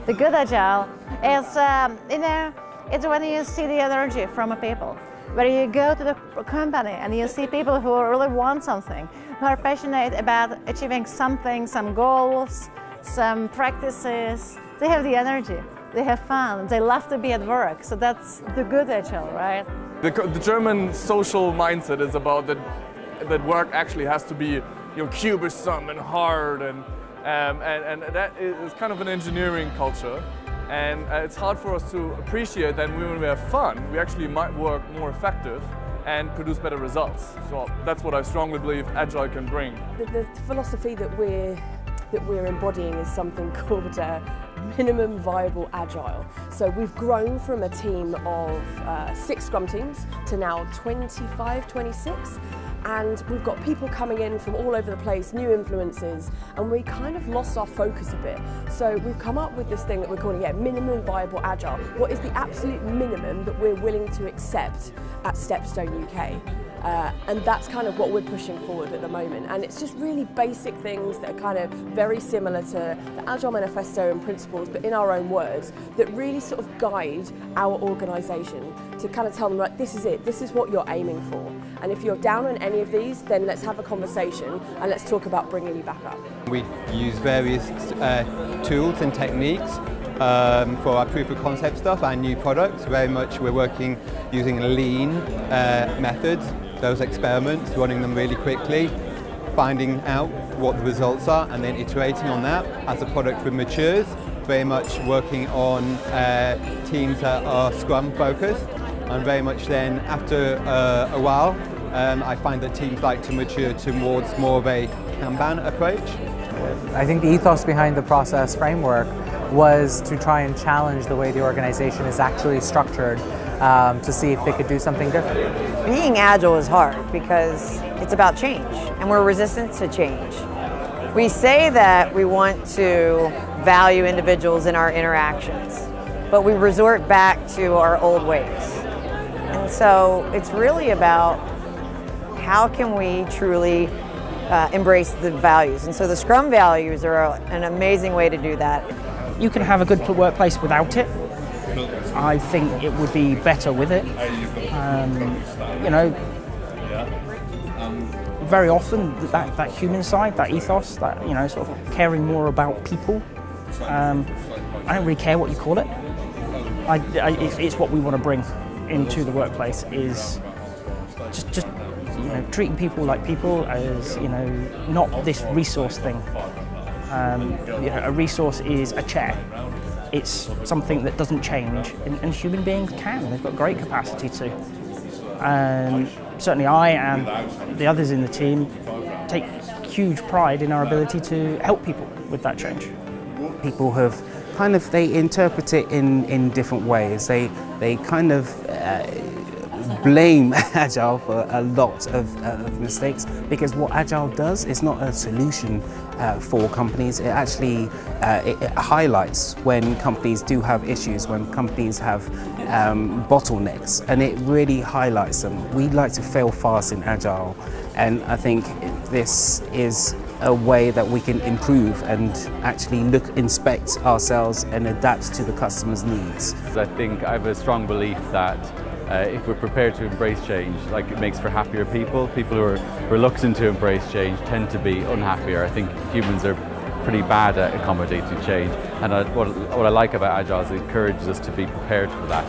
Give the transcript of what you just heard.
The good Agile is, it's when you see the energy from a people. Where you go to the company and you see people who really want something, who are passionate about achieving something, some goals, some practices. They have the energy, they have fun, they love to be at work. So that's the good Agile, right? The German social mindset is about that work actually has to be, cumbersome and hard, and that is kind of an engineering culture. And it's hard for us to appreciate that when we have fun, we actually might work more effective and produce better results. So that's what I strongly believe Agile can bring. The philosophy that we're embodying is something called minimum viable Agile. So we've grown from a team of 6 Scrum teams to now 25, 26. And we've got people coming in from all over the place, new influences, and we kind of lost our focus a bit. So we've come up with this thing that we're calling minimum viable Agile. What is the absolute minimum that we're willing to accept at Stepstone UK? And that's kind of what we're pushing forward at the moment. And it's just really basic things that are kind of very similar to the Agile Manifesto and principles, but in our own words, that really sort of guide our organisation to kind of tell them, right, this is it, this is what you're aiming for. And if you're down on any of these, then let's have a conversation and let's talk about bringing you back up. We use various tools and techniques for our proof of concept stuff and new products. Very much we're working using lean methods, those experiments, running them really quickly, finding out what the results are and then iterating on that as the product matures. Very much working on teams that are Scrum focused, and very much then after a while I find that teams like to mature towards more of a Kanban approach. I think the ethos behind the process framework was to try and challenge the way the organization is actually structured to see if they could do something different. Being agile is hard because it's about change, and we're resistant to change. We say that we want to value individuals in our interactions, but we resort back to our old ways. And so it's really about how can we truly embrace the values. And so the Scrum values are an amazing way to do that. You can have a good workplace without it. I think it would be better with it. Very often that human side, that ethos, that sort of caring more about people. I don't really care what you call it. It's what we want to bring into the workplace, is just treating people like people, as not this resource thing. A resource is a chair. It's something that doesn't change, and human beings can. They've got great capacity to. And certainly I and the others in the team take huge pride in our ability to help people with that change. People have they interpret it in different ways. They kind of blame Agile for a lot of mistakes, because what Agile does is not a solution for companies. It actually it highlights when companies do have issues, when companies have bottlenecks, and it really highlights them. We like to fail fast in Agile, and I think this is a way that we can improve and actually inspect ourselves and adapt to the customer's needs. I think I have a strong belief that if we're prepared to embrace change, it makes for happier people. People who are reluctant to embrace change tend to be unhappier. I think humans are pretty bad at accommodating change, and what I like about Agile is it encourages us to be prepared for that.